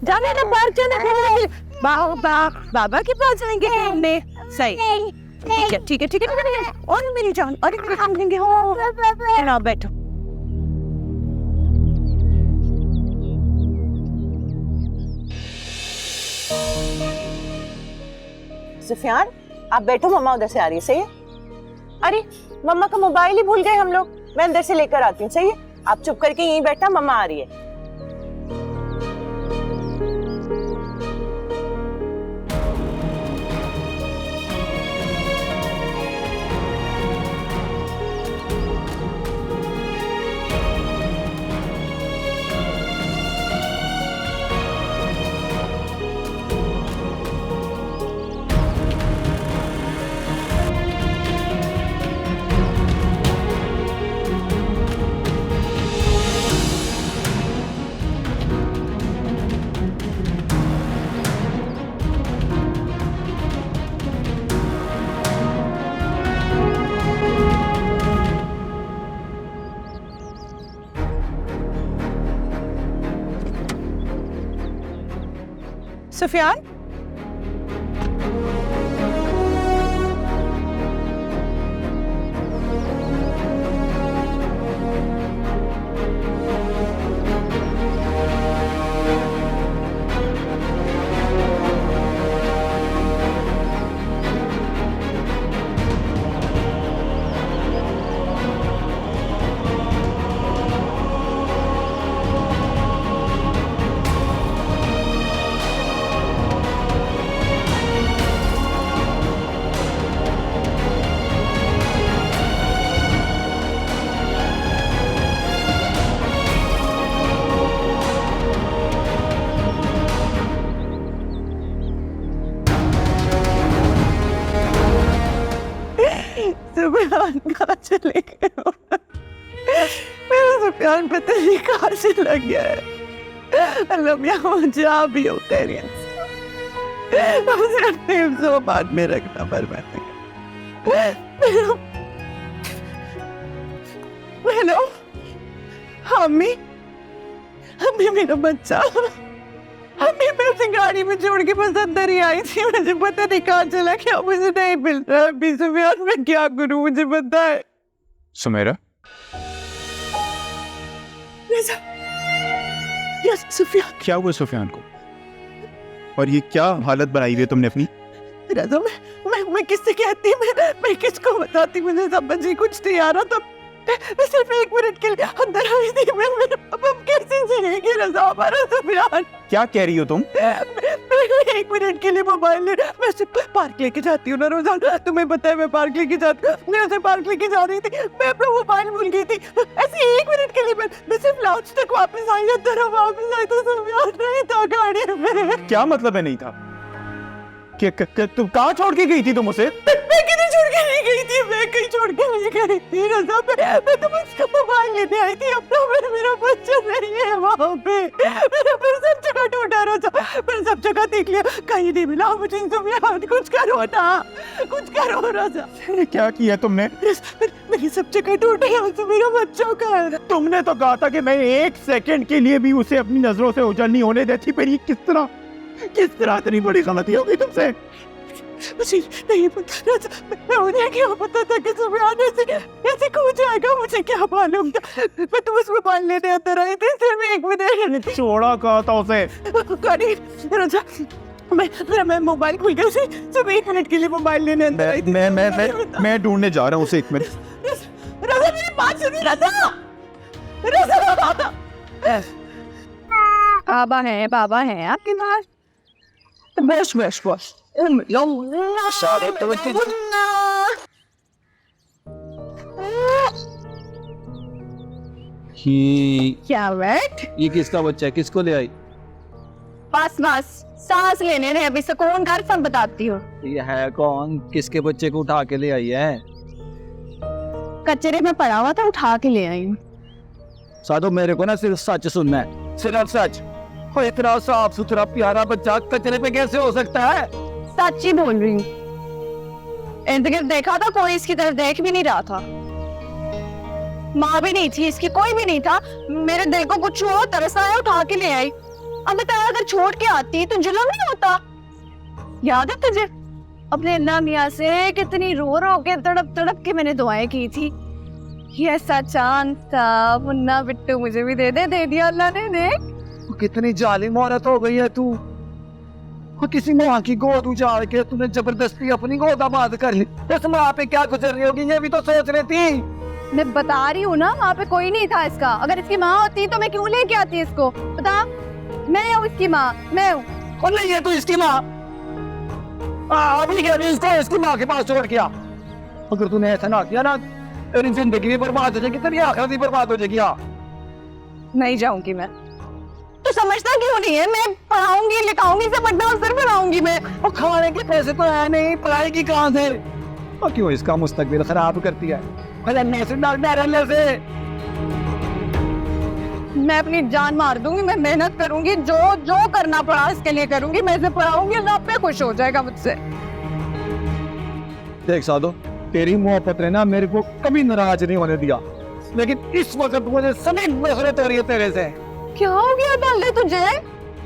जाने ना पार्क जाने बाबा के पास जाएंगे घूमने। सही, ठीक है ठीक है ठीक है ठीक है। और मेरी जान, और मेरे काम लेंगे। हो ना, बैठो। सुफियान, आप बैठो, मम्मा उधर से आ रही है। सही है? अरे मम्मा का मोबाइल ही भूल गए हम लोग। मैं अंदर से लेकर आती हूँ। सही है? आप चुप करके यहीं बैठना, मम्मा आ रही है। सुफियान, सुफियान कहाँ चले गए हो? मेरा सुफियान पता नहीं कहाँ से लग गया है। अल्लाह यहाँ जा भी हो खैरियत से। बाद में रखना पर हेलो अम्मी, अम्मी मेरा बच्चा, अम्मी मैं उसे गाड़ी में छोड़ के बस अंदर ही आई थी। मुझे पता नहीं कहाँ चला, क्या मुझे नहीं मिल रहा। अभी सुफियान मैं क्या करूँ, मुझे पता है। सुमेरा, यस सुफियान। क्या हुआ सुफियान को? और ये क्या हालत बनाई हुई है तुमने अपनी? रज़ा, मैं किससे कहती, मैं किसको बताती, मुझे समझ ही कुछ नहीं आ रहा था। मैं सिर्फ 1 मिनट के लिए अंदर आई थी। अब हम कैसे जिएंगे रज़ा, हमारा सुफियान? क्या कह रही हो तुम? मैं 1 मिनट के लिए मोबाइल मैं सिर्फ पार्क लेके जाती हूँ ना रोजाना, तुम्हें पता है मैं पार्क लेके जाती हूँ। मैं उसे पार्क लेके जा रही थी, मैं अपना मोबाइल भूल गई थी। ऐसे 1 मिनट के लिए मैं सिर्फ लॉन्च तक वापस आई, अंदर वापस आई तो सुफियान नहीं था गाड़ी में। क्या मतलब है नहीं था? तुम कहाँ छोड़ के गई थी तुम उसे? मैं किधर छोड़ के नहीं गई थी, मैं कहीं छोड़ के नहीं गई थी रज़ा। मैं तो बस मोबाइल लेने आई थी अपना। मेरा बच्चा नहीं है वहाँ पे। मेरा सब जगह ढूंढा रज़ा, मैंने सब जगह देख लिया, कहीं नहीं मिला मुझे। सुफियान कुछ करो ना, कुछ करो रज़ा। क्या किया तुमने? मेरी सब जगह ढूंढ रहा हूँ, मेरा बच्चा कहाँ है? तुमने तो कहा था कि मैं 1 सेकंड के लिए भी उसे अपनी नजरों से ओझल नहीं होने देती, पर ये किस तरह इतनी बड़ी गलती हो गई तुमसे? मुझे नहीं पता रज़ा, उन्हें क्या पता था कि सुफियान ऐसे खो जाएगा, मुझे क्या मालूम था। मैं तो उस मोबाइल लेने अंदर आई थी सिर्फ 1 मिनट। छोड़ा कहा था उसे? रज़ा, मैं मोबाइल भूल गई थी, सिर्फ 1 मिनट के लिए मोबाइल लेने अंदर आई थी। मैं ढूंढने जा रहा हूँ उसे। 1 मिनट रज़ा, मेरी बात सुनिए रज़ा। रज़ा बाबा है आपके पास? बस क्या बैठ? ये किसका बच्चा है? किसको ले आई? बस सांस लेने दे, अभी सुकून कर, सब बताती हूँ। ये है कौन? किसके बच्चे को उठा के ले आई है? कचरे में पड़ा हुआ था, उठा के ले आई हूँ। साधो, मेरे को ना सिर्फ सच सुनना है, सिर्फ सच। और इतना साफ सुथरा प्यारा बच्चा कचरे पे कैसे हो सकता है? सच ही बोल रही हूँ। इर्द गिर्द देखा था, कोई इसकी तरफ देख भी नहीं रहा था। माँ भी नहीं थी इसकी, कोई भी नहीं था। मेरे दिल को कुछ हुआ, तरस आया, उठा के ले आई। अब बता, अगर छोड़ के आती तो जुल्म नहीं होता? याद है तुझे अपने अन्ना मियाँ से कितनी रो रो के तड़प तड़प के मैंने दुआएं की थी? ये ऐसा चांद था, मुन्ना बिट्टू मुझे भी दे दिया अल्लाह ने। देख कितनी जालिम औरत हो गई है तू। किसी माँ की गोद उजाड़ के तूने जबरदस्ती अपनी गोद आबाद कर ली। उस माँ पे क्या गुजर रही होगी ये भी तो सोच रही थी। मैं बता रही हूँ ना, वहाँ पे कोई नहीं था इसका। अगर इसकी माँ होती तो मैं क्यों लेके आती इसको? बता, मैं हूँ इसकी माँ, मैं हूँ। और नहीं है तू इसकी माँ। अभी क्या इसको इसकी माँ के पास छोड़ किया। अगर तूने ऐसा ना किया ना, तेरी जिंदगी भी बर्बाद हो जाएगी, तेरी आखिरत भी बर्बाद हो जाएगी। नहीं जाऊंगी मैं। तू समझता क्यों नहीं है? मैं पढ़ाऊंगी लिखाऊंगी, सब बड़ा अफसर बनाऊंगी मैं। और खाने के पैसे तो है नहीं, पढ़ाई की कहाँ से? और क्यों इसका मुस्तकबिल खराब करती है? मैं अपनी जान मार दूंगी, मैं मेहनत करूंगी, जो जो करना पड़ा इसके लिए करूंगी। मैं इसे पढ़ाऊंगी, अल्लाह पे खुश हो जाएगा मुझसे। देख साधो, तेरी मोहब्बत ने ना मेरे को कभी नाराज नहीं होने दिया, लेकिन इस वक्त मुझे सभी नफरत हो रही है तेरे से। क्या हो गया डाले तुझे?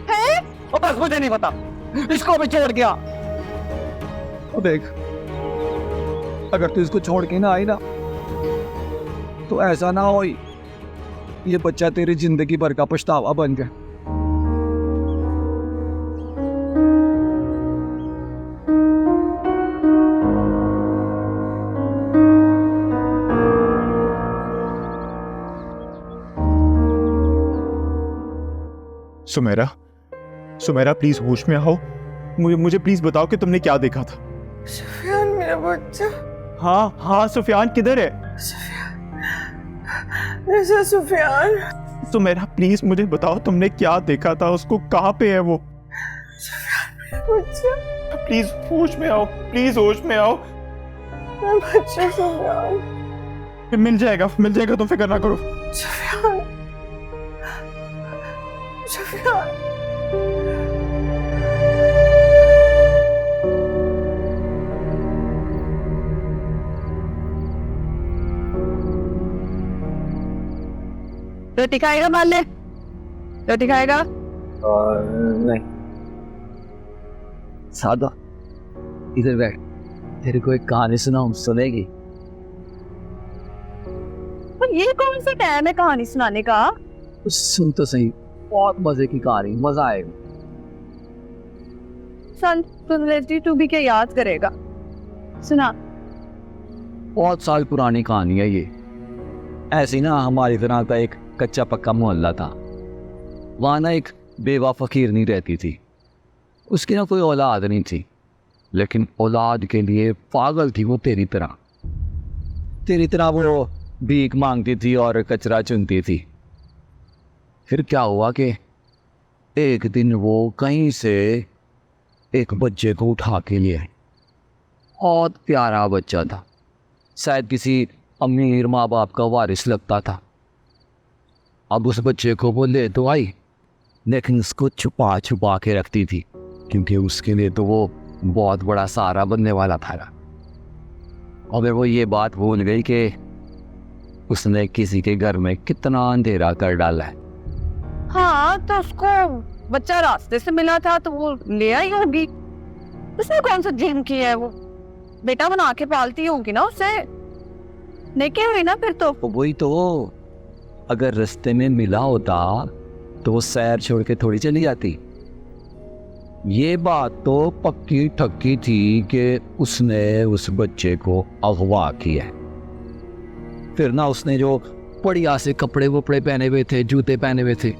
हैं? और बस मुझे नहीं पता, इसको भी छोड़ गया। तो देख, अगर तू इसको छोड़ के ना आई ना, तो ऐसा ना हो ये बच्चा तेरी जिंदगी भर का पछतावा बन जाए। सुमेरा, सुमेरा प्लीज होश में आओ। मुझे प्लीज बताओ कि तुमने क्या देखा था। सुफियान मेरा बच्चा। हाँ हाँ, सुफियान किधर है? ऐसा सुफियान। सुमेरा प्लीज मुझे बताओ तुमने क्या देखा था, उसको कहाँ पे है वो? सुफियान मेरा बच्चा। प्लीज होश में आओ, प्लीज होश में आओ। मेरा बच्चा सुफियान। मिल जाएगा तुम फिक्र ना करो। सुफियान, सुफियान। रोटी खाएगा? मान ले, रोटी खाएगा? नहीं सादा, इधर बैठ, तेरे को एक कहानी सुनाऊं, सुनेगी? तो ये कौन सा टाइम है कहानी सुनाने का? सुन तो सही, बहुत मजे की कहानी, मजा आएगा। सन सुन, तू भी क्या याद करेगा? सुना। बहुत साल पुरानी कहानी है ये। ऐसी ना हमारी तरह का एक कच्चा पक्का मोहल्ला था। वहाँ ना एक बेवा फकीर नहीं रहती थी। उसकी ना कोई औलाद नहीं थी, लेकिन औलाद के लिए पागल थी वो तेरी तरह वो भीख मांगती थी और कचरा चुनती थी। फिर क्या हुआ कि एक दिन वो कहीं से एक बच्चे को उठा के लिए आई। बहुत प्यारा बच्चा था, शायद किसी अमीर माँ बाप का वारिस लगता था। अब उस बच्चे को वो ले तो आई, लेकिन उसको छुपा छुपा के रखती थी, क्योंकि उसके लिए तो वो बहुत बड़ा सहारा बनने वाला था। और वो ये बात भूल गई कि उसने किसी के घर में कितना अंधेरा कर डाला है। हाँ, तो उसको बच्चा रास्ते से मिला था तो वो ले आई होगी। उसने कौन सा जिम किया है? वो बेटा बना के पालती होगी ना उसे। नेके हुई ना फिर तो। वही तो, अगर रास्ते में मिला होता तो वो शहर छोड़ के थोड़ी चली जाती। ये बात तो पक्की ठक्की थी कि उसने उस बच्चे को अगवा किया। फिर ना उसने जो बढ़िया से कपड़े वपड़े पहने हुए थे, जूते पहने हुए थे,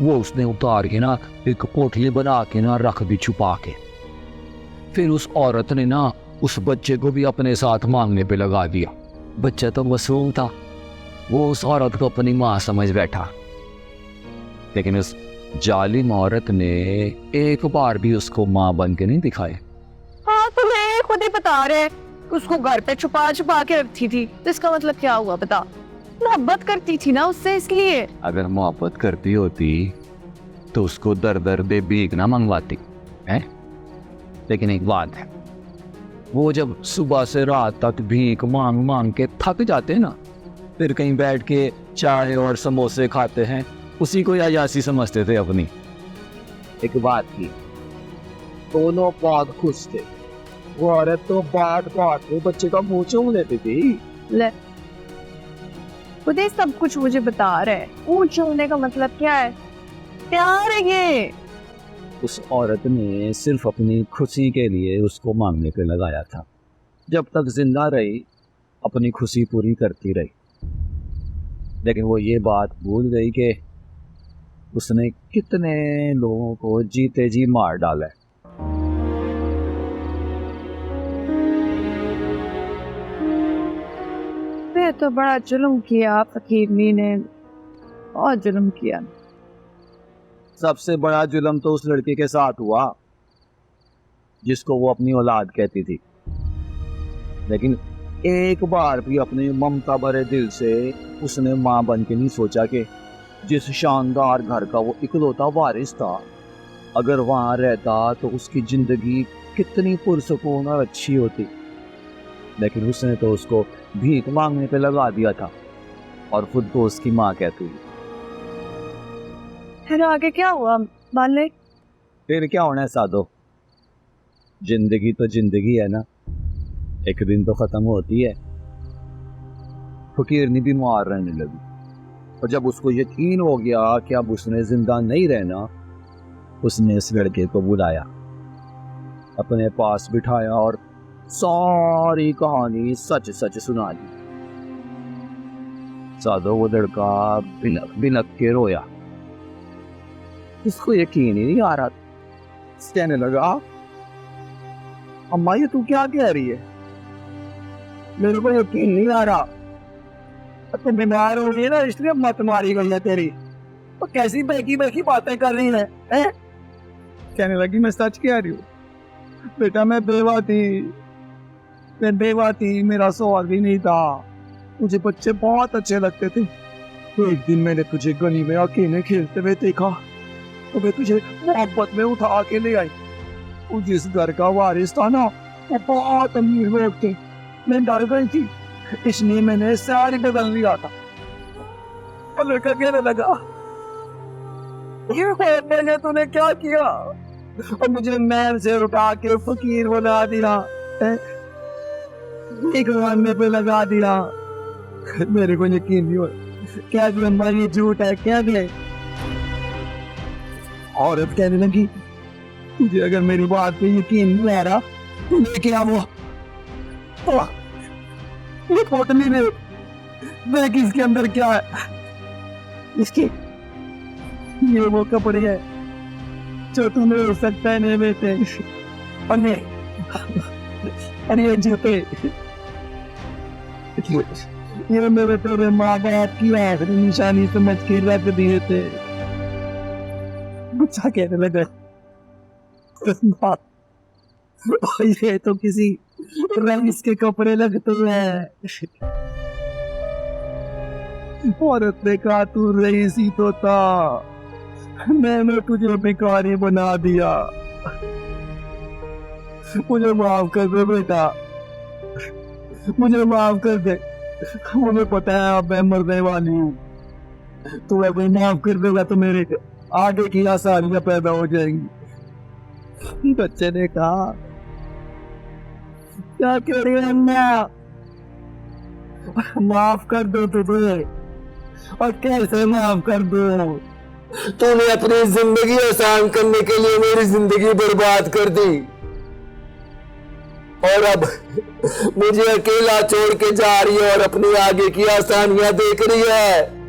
वो उसने उतार के ना एक पोटली बना के ना रख दी छुपा के। फिर उस औरत ने ना उस बच्चे को भी अपने साथ मांगने पे लगा दिया। बच्चा तो मासूम था, वो उस औरत को अपनी माँ समझ बैठा। लेकिन उस जालिम औरत ने एक बार भी उसको माँ बन के नहीं दिखाया। हाँ, तुम्हें खुद ही बता रहे, उसको घर पे छुपा छुपा के रखती थी। तो इसका मतलब क्या हुआ बता? मोहब्बत करती थी ना उससे, इसलिए। अगर मोहब्बत करती होती तो उसको दर दर दे भीख ना मंगवाती है। लेकिन एक बात है, वो जब सुबह से रात तक भीख मांग मांग के थक जाते ना, फिर कहीं बैठ के चाय और समोसे खाते हैं, उसी को अयासी समझते थे अपनी। एक बात की, दोनों बहुत खुश थे। वो औरत तो बात बात में बच्चे का मुंह चूम लेती थी। ले खुद ही सब कुछ मुझे बता रहे। ऊंच होने का मतलब क्या है? प्यार है ये। उस औरत ने सिर्फ अपनी खुशी के लिए उसको मांगने पे लगाया था। जब तक जिंदा रही अपनी खुशी पूरी करती रही, लेकिन वो ये बात भूल गई कि उसने कितने लोगों को जीते जी मार डाला है। फिर तो बड़ा जुल्म किया फकीरनी ने, बहुत जुल्म किया। सबसे बड़ा जुल्म तो उस लड़के के साथ हुआ जिसको वो अपनी औलाद कहती थी, लेकिन एक बार भी अपने ममता भरे दिल से उसने माँ बन के नहीं सोचा कि जिस शानदार घर का वो इकलौता वारिस था, अगर वहाँ रहता तो उसकी जिंदगी कितनी पुरसुकून और अच्छी होती। लेकिन उसने तो उसको भीख मांगने पे लगा दिया था और खुद को उसकी माँ कहती है। फिर आगे क्या हुआ बाले? फिर क्या होना है साधो, जिंदगी तो जिंदगी है ना, एक दिन तो खत्म होती है। फकीरनी बीमार रहने लगी और जब उसको यकीन हो गया कि अब उसने जिंदा नहीं रहना, उसने इस लड़के को बुलाया, अपने पास बिठाया और सारी कहानी सच सच सुना दी। साधो वो लड़का बिनक बिनक के रोया। उसको यकीन ही नहीं आ रहा। कहने लगा, अम्मा ये तू क्या कह रही है? मेरे को यकीन नहीं आ रहा। तुम बीमार हो गई ना, इसलिए मत मारी गई है तेरी। तो कैसी बहकी बहकी बातें कर रही है? कहने लगी, मैं सच कह रही हूँ बेटा, मैं बेवा थी, मेरा सवाल भी नहीं था। मुझे बच्चे बहुत अच्छे लगते थे। एक दिन मैंने तुझे गली में अकेले खेलते हुए देखा तो मैं तुझे मोहब्बत में उठा के ले आई। तू जिस घर का वारिस था ना, वो बहुत अमीर लोग थे। मैं डर गई थी, इसलिए मैंने सारी बदल लिया था। और लड़का कहने लगा, ये मैंने तूने क्या किया? और मुझे महल से उठा के फकीर बना दिया, एक मानने पे लगा दिया। मेरे को यकीन नहीं हो। क्या ये झूठ है? क्या है? औरत कहने लगी, तुझे अगर मेरी बात पे यकीन नहीं आ रहा तो लेके आओ ये पोटली में, देख इसके अंदर क्या है। इसके ये वो कपड़े हैं जो तूने हो सकता है नहीं बेटे, और ये जूते ये मेरे तेरे माँ बाप की आखिरी निशानी समझ के रख दिए थे। बच्चा कहने लगा, ये तो किसी रईस के कपड़े लगते हैं। औरत ने कहा, तू रईस ही तो था, मैंने तुझे भिखारी बना दिया। मुझे माफ कर दे बेटा, मुझे माफ कर दे। मुझे पता है अब मैं मरने वाली हूँ, तू अगर माफ कर देगा तो मेरे आगे की आसानियां पैदा हो जाएंगी। बच्चे ने कहा, क्या कह रही है अम्मा? माफ कर दो तुझे, और कैसे माफ कर दो? तूने अपनी जिंदगी आसान करने के लिए मेरी जिंदगी बर्बाद कर दी, और अब मुझे अकेला छोड़ के जा रही है और अपनी आगे की आसानियां देख रही है।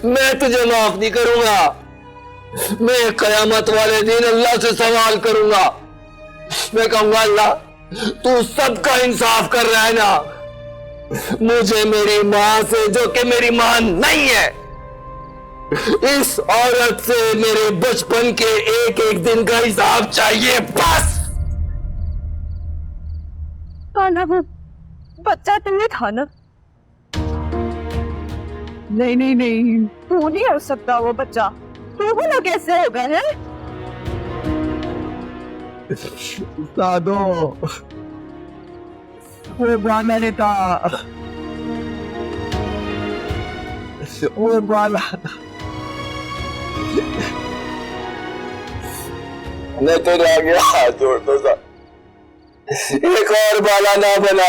मैं तुझे माफ नहीं करूंगा। मैं कयामत वाले दिन अल्लाह से सवाल करूंगा। मैं कहूंगा, अल्लाह तू सबका इंसाफ कर रहा है ना, मुझे मेरी मां से, जो कि मेरी मां नहीं है, इस औरत से मेरे बचपन के एक एक दिन का हिसाब चाहिए, बस। खाना बच्चा तुमने खाना? नहीं नहीं नहीं, तू नहीं हो सकता वो बच्चा। तू बोला कैसे होगा? है साधो, वो बाला ने था, वो बाला मैं तेरे आगे हाथ जोड़ता था, एक और बाला ना बना,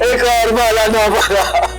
एक और बाला ना बना।